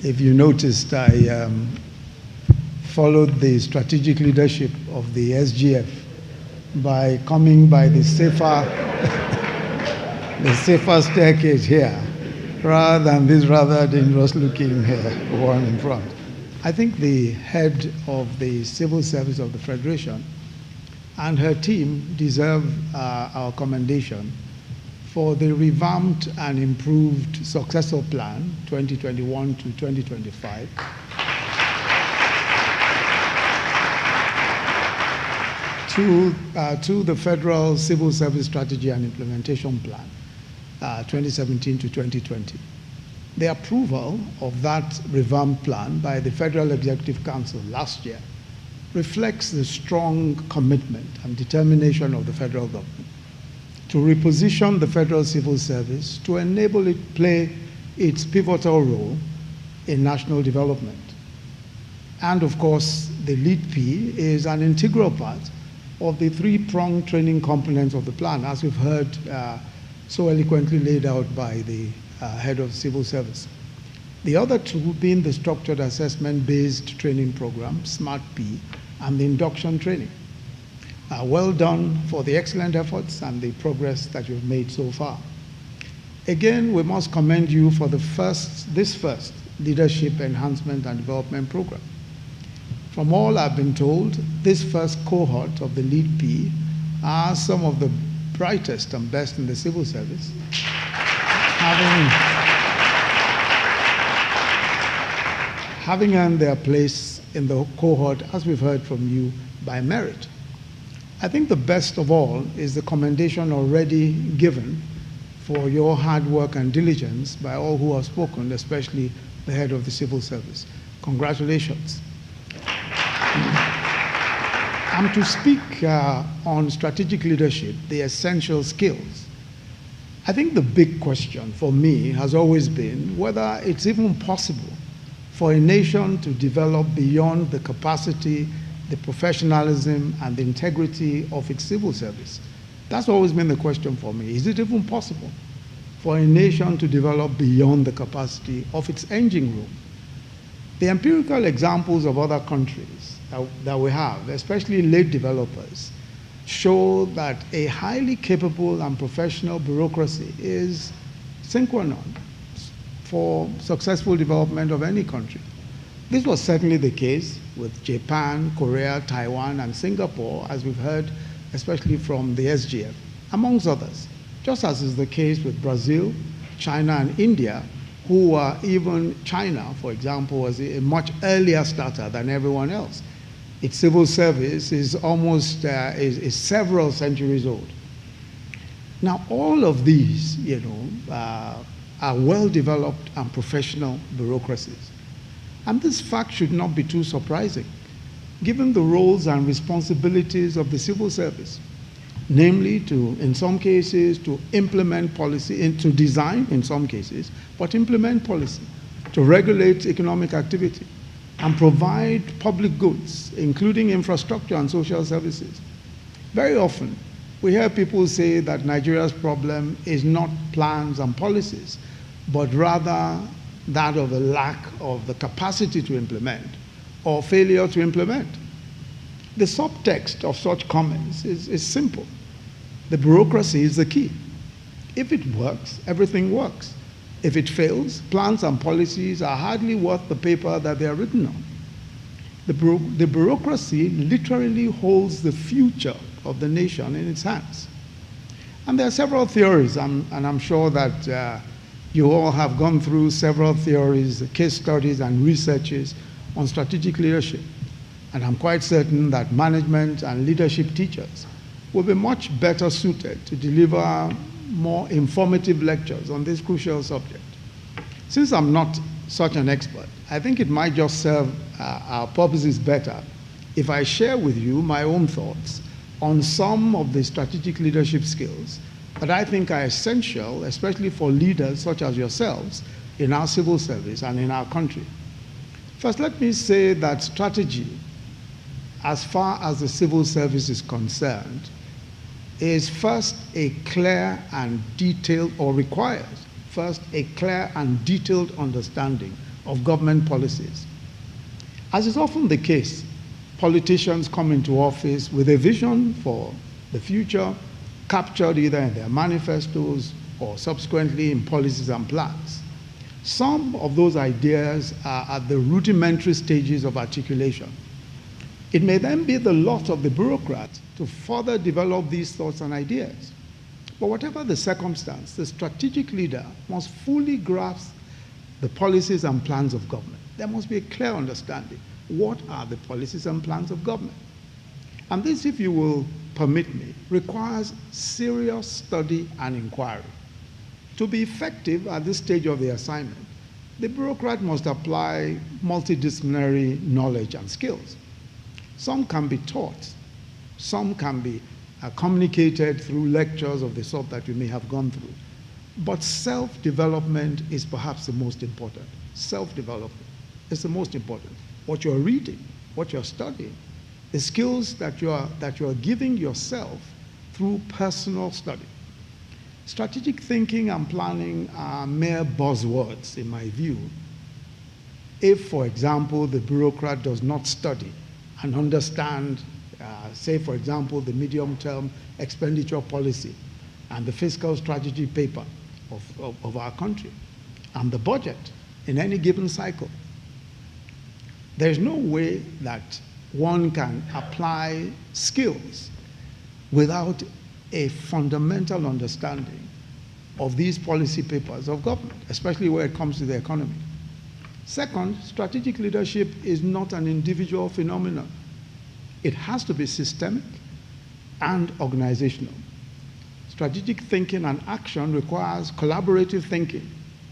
If you noticed, I followed the strategic leadership of the SGF by coming by the safer, the safer staircase here, rather than this rather dangerous-looking one in front. I think the head of the civil service of the Federation and her team deserve our commendation for the revamped and improved successor plan 2021 to 2025. To the Federal Civil Service Strategy and Implementation Plan 2017 to 2020. The approval of that revamped plan by the Federal Executive Council last year reflects the strong commitment and determination of the federal government to reposition the federal civil service to enable it play its pivotal role in national development. And of course, the lead P is an integral part of the three-pronged training components of the plan, as we've heard so eloquently laid out by the head of civil service. The other two being the structured assessment-based training program, SMART-P, and the induction training. Well done for the excellent efforts and the progress that you've made so far. Again, we must commend you for this first Leadership Enhancement and Development Program. From all I've been told, this first cohort of the lead P are some of the brightest and best in the civil service, having earned their place in the cohort, as we've heard from you, by merit. I think the best of all is the commendation already given for your hard work and diligence by all who have spoken, especially the head of the civil service. Congratulations. And to speak on strategic leadership, the essential skills, I think the big question for me has always been whether it's even possible for a nation to develop beyond the capacity, the professionalism, and the integrity of its civil service. That's always been the question for me. Is it even possible for a nation to develop beyond the capacity of its engine room? The empirical examples of other countries that we have, especially late developers, show that a highly capable and professional bureaucracy is sine qua non for successful development of any country. This was certainly the case with Japan, Korea, Taiwan, and Singapore, as we've heard, especially from the SGF, amongst others, just as is the case with Brazil, China, and India, who are even China, for example, was a much earlier starter than everyone else. Its civil service is almost is several centuries old. Now, all of these, are well-developed and professional bureaucracies. And this fact should not be too surprising, given the roles and responsibilities of the civil service, namely to, in some cases, to implement policy, and to design in some cases, but implement policy, to regulate economic activity, and provide public goods, including infrastructure and social services. Very often, we hear people say that Nigeria's problem is not plans and policies, but rather that of a lack of the capacity to implement or failure to implement. The subtext of such comments is simple. The bureaucracy is the key. If it works, everything works. If it fails, plans and policies are hardly worth the paper that they are written on. The bureaucracy literally holds the future of the nation in its hands. And there are several theories, and I'm sure that you all have gone through several theories, case studies, and researches on strategic leadership. And I'm quite certain that management and leadership teachers will be much better suited to deliver more informative lectures on this crucial subject. Since I'm not such an expert, I think it might just serve our purposes better if I share with you my own thoughts on some of the strategic leadership skills that I think are essential, especially for leaders such as yourselves in our civil service and in our country. First, let me say that strategy, as far as the civil service is concerned, is first a clear and detailed, or requires first a clear and detailed understanding of government policies. As is often the case, politicians come into office with a vision for the future, captured either in their manifestos or subsequently in policies and plans. Some of those ideas are at the rudimentary stages of articulation. It may then be the lot of the bureaucrat to further develop these thoughts and ideas. But whatever the circumstance, the strategic leader must fully grasp the policies and plans of government. There must be a clear understanding. What are the policies and plans of government? And this, if you will permit me, requires serious study and inquiry. To be effective at this stage of the assignment, the bureaucrat must apply multidisciplinary knowledge and skills. Some can be taught, some can be communicated through lectures of the sort that you may have gone through. But self-development is perhaps the most important. Self-development is the most important. What you're reading, what you're studying, the skills that you are giving yourself through personal study. Strategic thinking and planning are mere buzzwords, in my view, if, for example, the bureaucrat does not study and understand, say, for example, the medium-term expenditure policy and the fiscal strategy paper of our country and the budget in any given cycle. There's no way that one can apply skills without a fundamental understanding of these policy papers of government, especially when it comes to the economy. Second, strategic leadership is not an individual phenomenon. It has to be systemic and organizational. Strategic thinking and action requires collaborative thinking,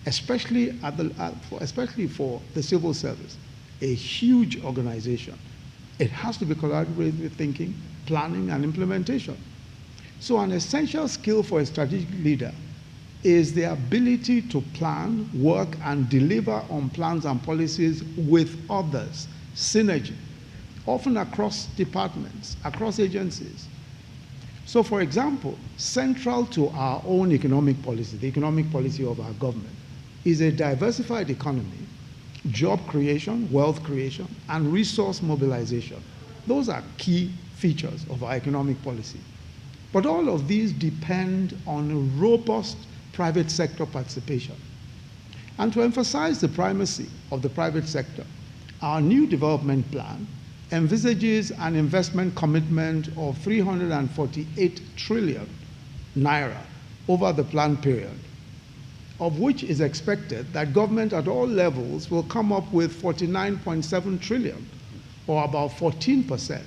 especially for the civil service, a huge organization. It has to be collaborative thinking, planning, and implementation. So an essential skill for a strategic leader is the ability to plan, work, and deliver on plans and policies with others, synergy, often across departments, across agencies. So, for example, central to our own economic policy, the economic policy of our government, is a diversified economy, job creation, wealth creation, and resource mobilization. Those are key features of our economic policy. But all of these depend on robust private sector participation. And to emphasize the primacy of the private sector, our new development plan envisages an investment commitment of 348 trillion naira over the planned period, of which is expected that government at all levels will come up with 49.7 trillion, or about 14%,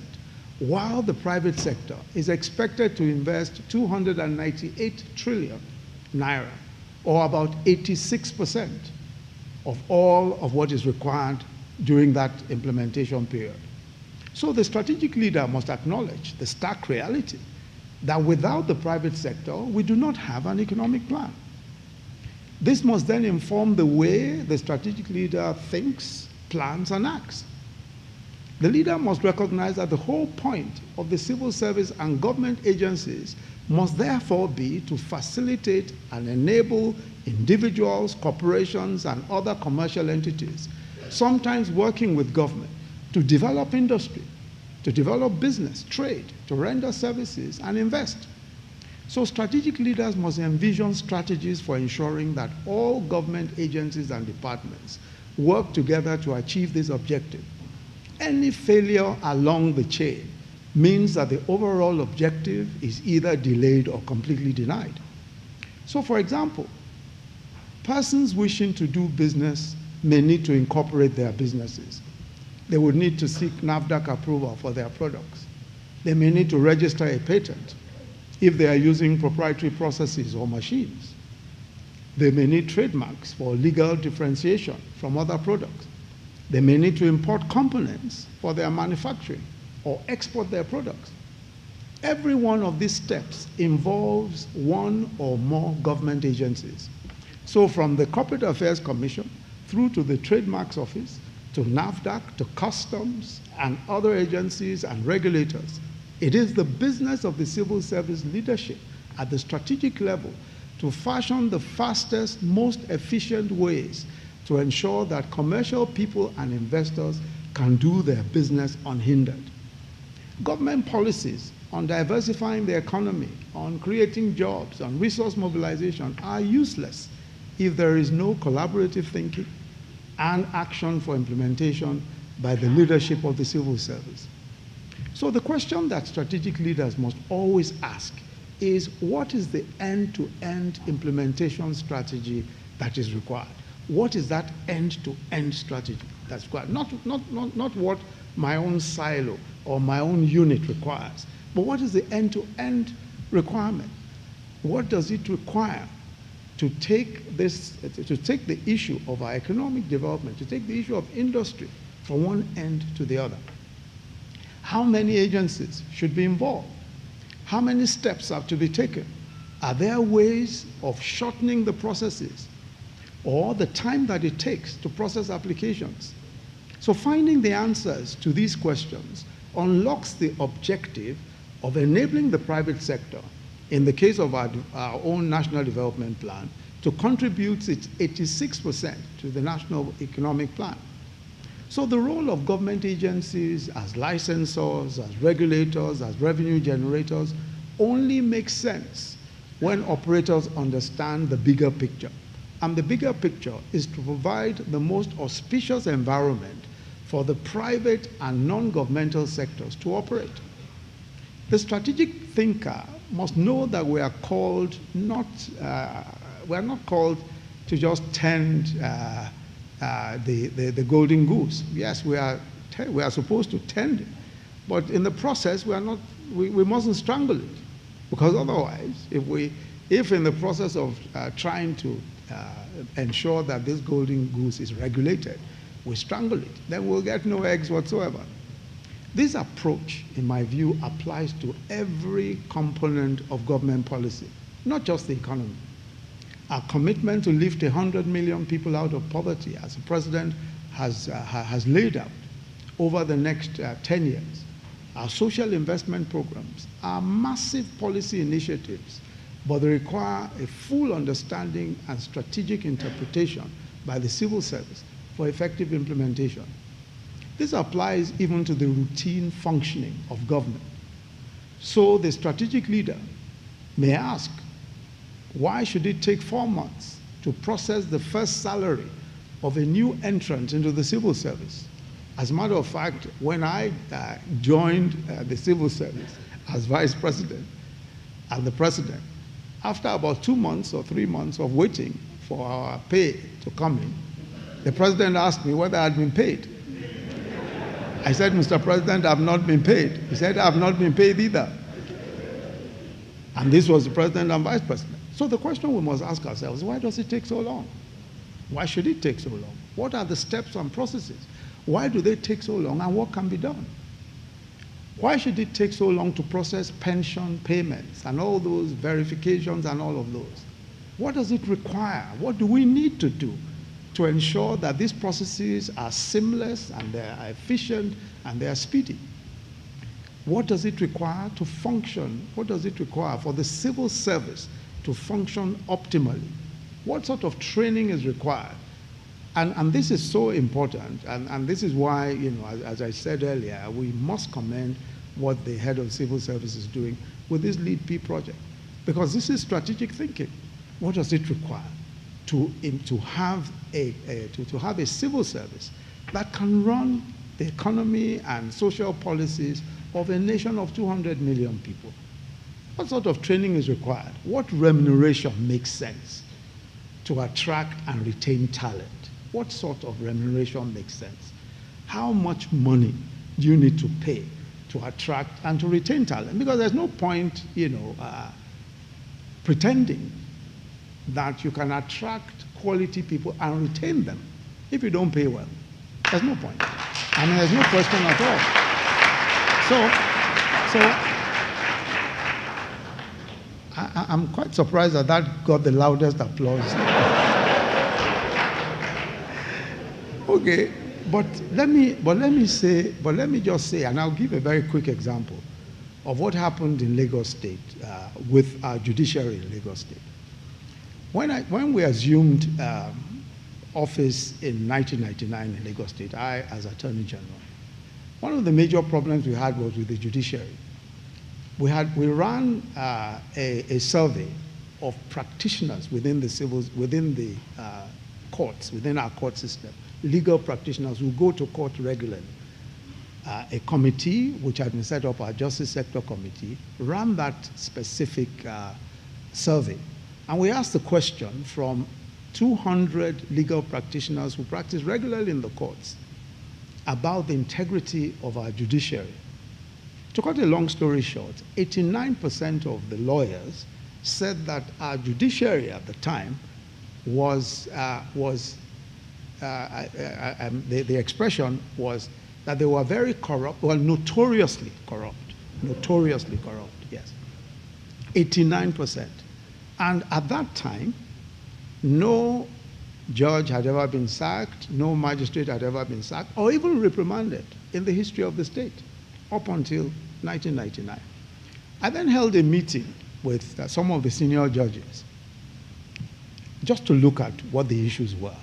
while the private sector is expected to invest 298 trillion naira, or about 86% of all of what is required during that implementation period. So the strategic leader must acknowledge the stark reality that without the private sector, we do not have an economic plan. This must then inform the way the strategic leader thinks, plans, and acts. The leader must recognize that the whole point of the civil service and government agencies must therefore be to facilitate and enable individuals, corporations, and other commercial entities, sometimes working with government, to develop industry, to develop business, trade, to render services, and invest. So strategic leaders must envision strategies for ensuring that all government agencies and departments work together to achieve this objective. Any failure along the chain means that the overall objective is either delayed or completely denied. So, for example, persons wishing to do business may need to incorporate their businesses. They would need to seek NAFDAC approval for their products. They may need to register a patent if they are using proprietary processes or machines. They may need trademarks for legal differentiation from other products. They may need to import components for their manufacturing or export their products. Every one of these steps involves one or more government agencies. So from the Corporate Affairs Commission through to the Trademarks Office, to NAFDAC, to Customs, and other agencies and regulators, it is the business of the civil service leadership at the strategic level to fashion the fastest, most efficient ways to ensure that commercial people and investors can do their business unhindered. Government policies on diversifying the economy, on creating jobs, on resource mobilization are useless if there is no collaborative thinking and action for implementation by the leadership of the civil service. So the question that strategic leaders must always ask is, what is the end-to-end implementation strategy that is required? What is that end-to-end strategy that's required? Not what my own silo or my own unit requires, but what is the end-to-end requirement? What does it require to take the issue of our economic development, to take the issue of industry from one end to the other? How many agencies should be involved? How many steps have to be taken? Are there ways of shortening the processes or the time that it takes to process applications? So finding the answers to these questions unlocks the objective of enabling the private sector, in the case of our own National Development Plan, to contribute its 86% to the National Economic Plan. So the role of government agencies as licensors, as regulators, as revenue generators only makes sense when operators understand the bigger picture. And the bigger picture is to provide the most auspicious environment for the private and non-governmental sectors to operate. The strategic thinker must know that we are not called to just tend the golden goose. Yes, we are supposed to tend it, but in the process we mustn't strangle it, because otherwise, if in the process of trying to ensure that this golden goose is regulated, we strangle it, then we'll get no eggs whatsoever. This approach, in my view, applies to every component of government policy, not just the economy. Our commitment to lift 100 million people out of poverty, as the President has laid out over the next 10 years, our social investment programs are massive policy initiatives, but they require a full understanding and strategic interpretation by the civil service for effective implementation. This applies even to the routine functioning of government. So the strategic leader may ask, why should it take 4 months to process the first salary of a new entrant into the civil service? As a matter of fact, when I joined the civil service as vice president and the president, after about 2 months or 3 months of waiting for our pay to come in, the president asked me whether I had been paid. I said, Mr. President, I have not been paid. He said, I have not been paid either. And this was the president and vice president. So the question we must ask ourselves, why does it take so long? Why should it take so long? What are the steps and processes? Why do they take so long, and what can be done? Why should it take so long to process pension payments and all those verifications and all of those? What does it require? What do we need to do to ensure that these processes are seamless and they are efficient and they are speedy? What does it require to function? What does it require for the civil service to function optimally? What sort of training is required? And this is so important, and this is why, as I said earlier, we must commend what the head of civil service is doing with this Lead P project, because this is strategic thinking. What does it require to have a civil service that can run the economy and social policies of a nation of 200 million people? What sort of training is required? What remuneration makes sense to attract and retain talent? What sort of remuneration makes sense? How much money do you need to pay to attract and to retain talent? Because there's no point, pretending that you can attract quality people and retain them if you don't pay well. There's no point. I mean, there's no question at all. I'm quite surprised that got the loudest applause. Okay, but let me just say, and I'll give a very quick example of what happened in Lagos State with our judiciary in Lagos State. When we assumed office in 1999 in Lagos State, I as Attorney General, one of the major problems we had was with the judiciary. We ran a survey of practitioners within the courts, within our court system, legal practitioners who go to court regularly. A committee, which had been set up, our Justice Sector Committee, ran that specific survey. And we asked the question from 200 legal practitioners who practice regularly in the courts about the integrity of our judiciary. To cut a long story short, 89% of the lawyers said that our judiciary at the time the expression was that they were very corrupt, well, notoriously corrupt, yes, 89%. And at that time, no judge had ever been sacked, no magistrate had ever been sacked, or even reprimanded in the history of the state, up until 1999. I then held a meeting with some of the senior judges, just to look at what the issues were,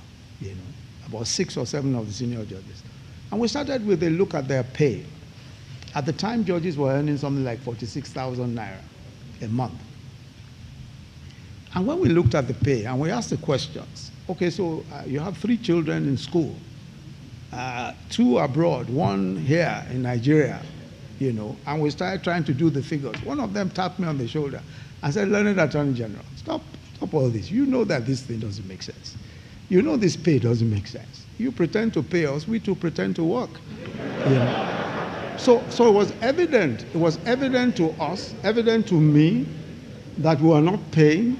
about 6 or 7 of the senior judges. And we started with a look at their pay. At the time, judges were earning something like 46,000 naira a month. And when we looked at the pay and we asked the questions, okay, so you have 3 children in school, 2 abroad, 1 here in Nigeria, and we started trying to do the figures. One of them tapped me on the shoulder and said, "Learned Attorney General, stop all this. You know that this thing doesn't make sense. You know this pay doesn't make sense. You pretend to pay us, we too pretend to work." So it was evident. It was evident to us, evident to me, that we were not paying.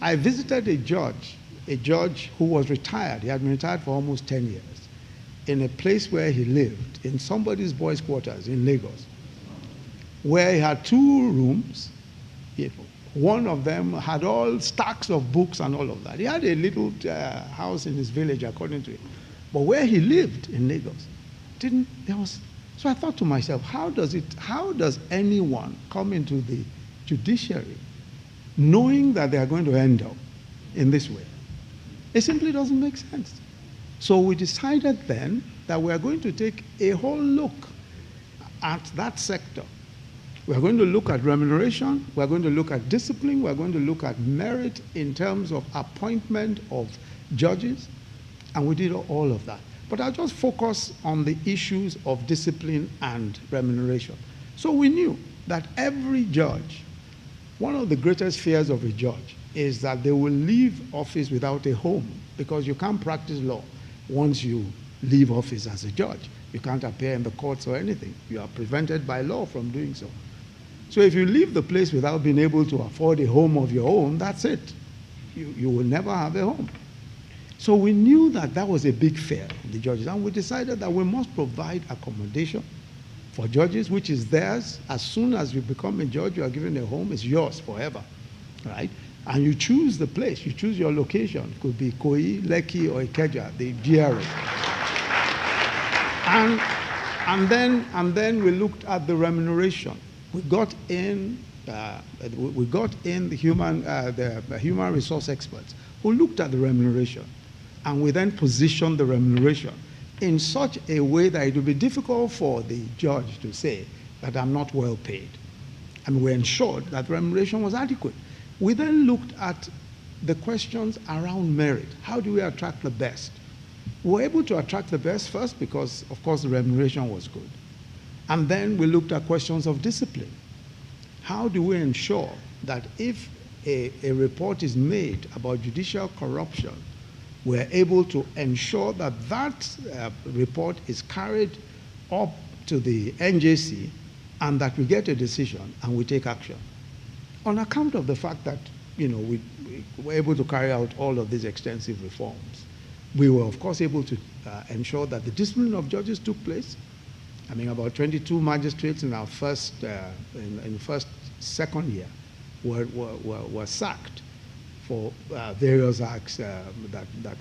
I visited a judge who was retired. He had been retired for almost 10 years, in a place where he lived, in somebody's boys' quarters in Lagos, where he had 2 rooms. One of them had all stacks of books and all of that. He had a little house in his village, according to him. But where he lived in Lagos, so I thought to myself, how does anyone come into the judiciary knowing that they are going to end up in this way? It simply doesn't make sense. So we decided then that we are going to take a whole look at that sector. We are going to look at remuneration, we are going to look at discipline, we are going to look at merit in terms of appointment of judges, and we did all of that. But I'll just focus on the issues of discipline and remuneration. So we knew that every judge, one of the greatest fears of a judge is that they will leave office without a home, because you can't practice law once you leave office as a judge. You can't appear in the courts or anything. You are prevented by law from doing so. So if you leave the place without being able to afford a home of your own, that's it. You will never have a home. So we knew that that was a big fear of the judges, and we decided that we must provide accommodation for judges, which is theirs. As soon as you become a judge, you are given a home, it's yours forever, right? And you choose the place, you choose your location. It could be Koi, Lekki, or Ikeja, the GRA. And then we looked at the remuneration. We got in the human resource experts who looked at the remuneration, and we then positioned the remuneration in such a way that it would be difficult for the judge to say that I'm not well paid. And we ensured that remuneration was adequate. We then looked at the questions around merit. How do we attract the best? We were able to attract the best first because, of course, the remuneration was good. And then we looked at questions of discipline. How do we ensure that if a report is made about judicial corruption, we're able to ensure that that report is carried up to the NJC and that we get a decision and we take action? On account of the fact that, we were able to carry out all of these extensive reforms, we were, of course, able to ensure that the discipline of judges took place. I mean, about 22 magistrates in our second year were sacked for various acts that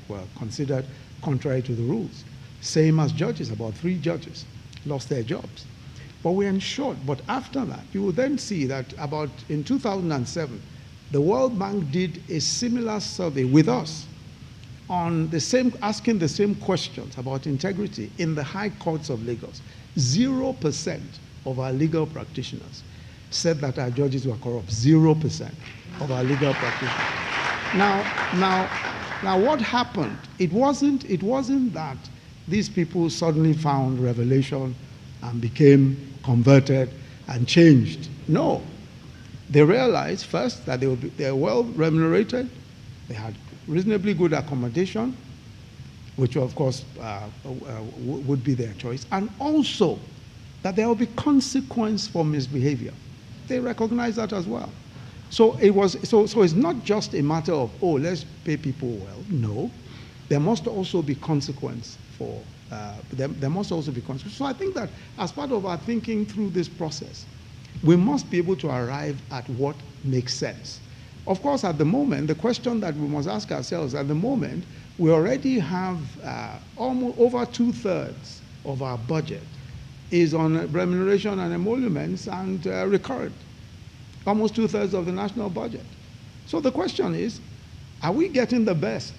were considered contrary to the rules. Same as judges, about 3 judges lost their jobs. But we ensured, but after that, you will then see that in 2007, the World Bank did a similar survey with us on the same, asking the same questions about integrity in the high courts of Lagos, 0% of our legal practitioners said that our judges were corrupt. 0% of our legal practitioners. Now, what happened? It wasn't that these people suddenly found revelation and became converted and changed. No. They realized first that they were well remunerated, they had reasonably good accommodation, which of course would be their choice, and also that there will be consequence for misbehavior. They recognize that as well. So it's not just a matter of, oh, let's pay people well. No, there must also be consequence for there must also be consequence. So I think that as part of our thinking through this process, we must be able to arrive at what makes sense. Of course, at the moment, the question that we must ask ourselves, at the moment, we already have almost over 2/3 of our budget is on remuneration and emoluments and recurrent. Almost 2/3 of the national budget. So the question is, are we getting the best?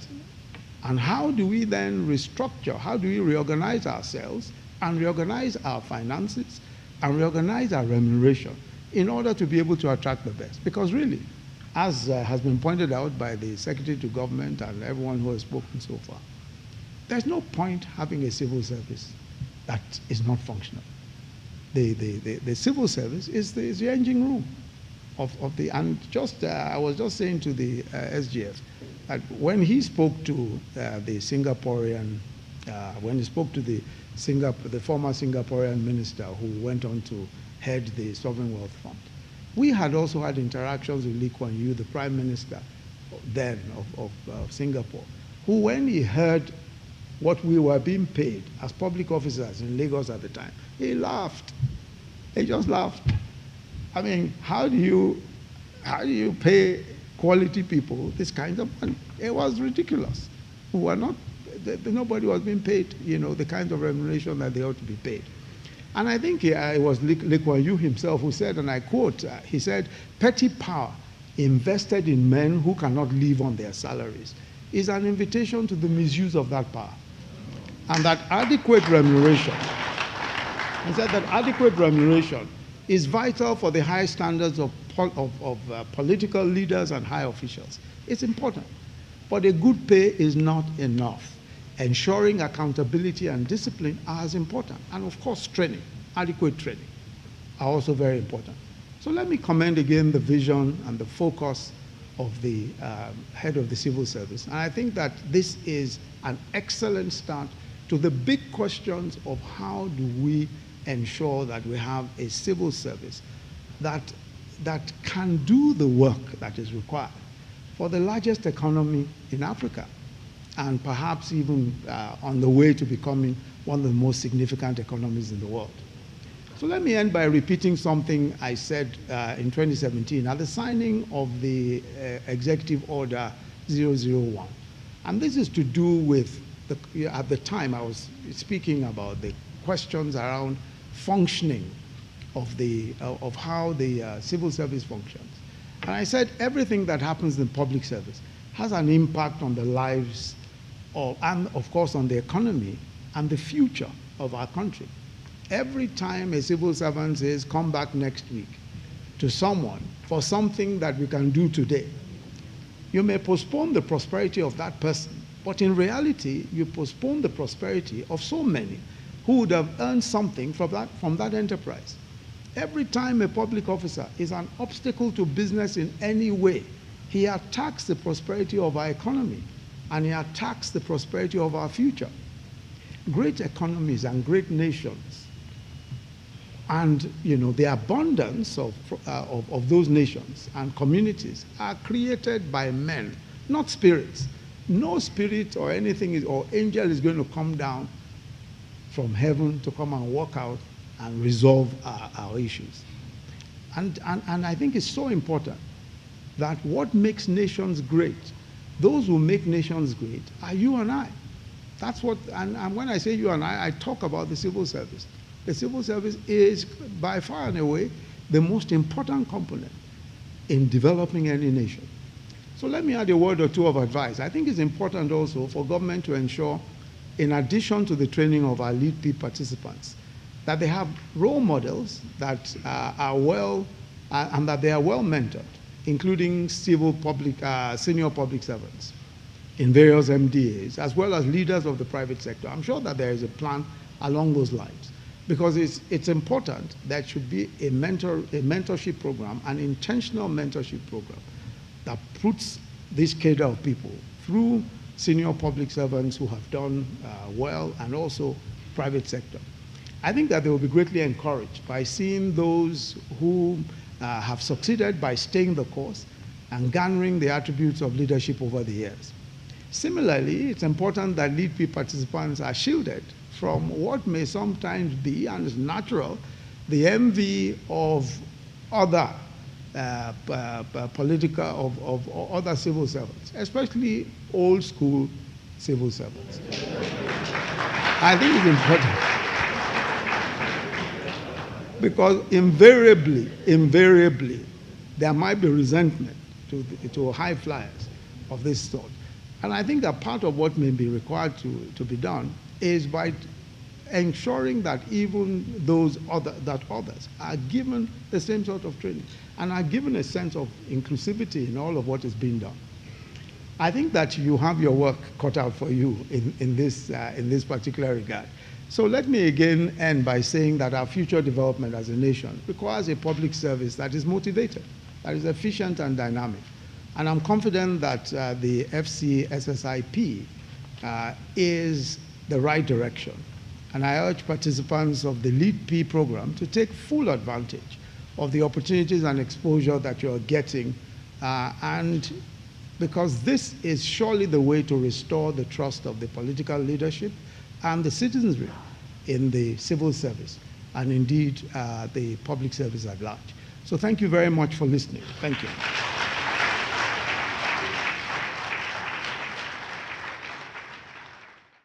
And how do we then restructure? How do we reorganize ourselves and reorganize our finances and reorganize our remuneration in order to be able to attract the best? Because really, as has been pointed out by the Secretary to Government and everyone who has spoken so far, there's no point having a civil service that is not functional. The civil service is the engine room of the, and just, I was just saying to the SGF, that when he spoke to the Singaporean, when he spoke to the former Singaporean minister who went on to head the Sovereign Wealth Fund, we had also had interactions with Lee Kuan Yew, the Prime Minister then of Singapore, who, when he heard what we were being paid as public officers in Lagos at the time, he laughed. He just laughed. I mean, how do you pay quality people this kind of money? It was ridiculous. We were not, nobody was being paid, the kind of remuneration that they ought to be paid. And I think it was Lee Kuan Yew himself who said, and I quote, he said, "Petty power invested in men who cannot live on their salaries is an invitation to the misuse of that power." And that adequate remuneration, he said that adequate remuneration is vital for the high standards of political leaders and high officials. It's important. But a good pay is not enough. Ensuring accountability and discipline are as important. And of course, training, adequate training, are also very important. So let me commend again the vision and the focus of the head of the civil service. And I think that this is an excellent start to the big questions of how do we ensure that we have a civil service that can do the work that is required for the largest economy in Africa, and perhaps even on the way to becoming one of the most significant economies in the world. So let me end by repeating something I said in 2017 at the signing of the Executive Order 001. And this is to do with, at the time I was speaking about the questions around functioning of how the civil service functions. And I said everything that happens in public service has an impact on the lives and of course on the economy and the future of our country. Every time a civil servant says, "Come back next week," to someone for something that we can do today, you may postpone the prosperity of that person, but in reality, you postpone the prosperity of so many who would have earned something from that enterprise. Every time a public officer is an obstacle to business in any way, he attacks the prosperity of our economy, and he attacks the prosperity of our future. Great economies and great nations, and the abundance of those nations and communities are created by men, not spirits. No spirit or anything or angel is going to come down from heaven to come and walk out and resolve our issues. And I think it's so important that what makes nations great, those who make nations great, are you and I. That's what, and when I say you and I talk about the civil service. The civil service is by far and away the most important component in developing any nation. So let me add a word or two of advice. I think it's important also for government to ensure, in addition to the training of our lead P participants, that they have role models that are well, and that they are well mentored, including senior public servants in various MDAs, as well as leaders of the private sector. I'm sure that there is a plan along those lines, because it's important that should be a mentorship program, an intentional mentorship program that puts this cadre of people through senior public servants who have done well, and also private sector. I think that they will be greatly encouraged by seeing those who have succeeded by staying the course and garnering the attributes of leadership over the years. Similarly, it's important that lead P participants are shielded from what may sometimes be, and is natural, the envy of other political, of other civil servants, especially old school civil servants. I think it's important, because invariably, there might be resentment to high flyers of this sort. And I think that part of what may be required to be done is by ensuring that even others are given the same sort of training and are given a sense of inclusivity in all of what is being done. I think that you have your work cut out for you in this particular regard. So let me again end by saying that our future development as a nation requires a public service that is motivated, that is efficient and dynamic. And I'm confident that the FCSSIP is the right direction. And I urge participants of the Lead P program to take full advantage of the opportunities and exposure that you're getting, and because this is surely the way to restore the trust of the political leadership and the citizenry in the civil service, and indeed the public service at large. So thank you very much for listening. Thank you.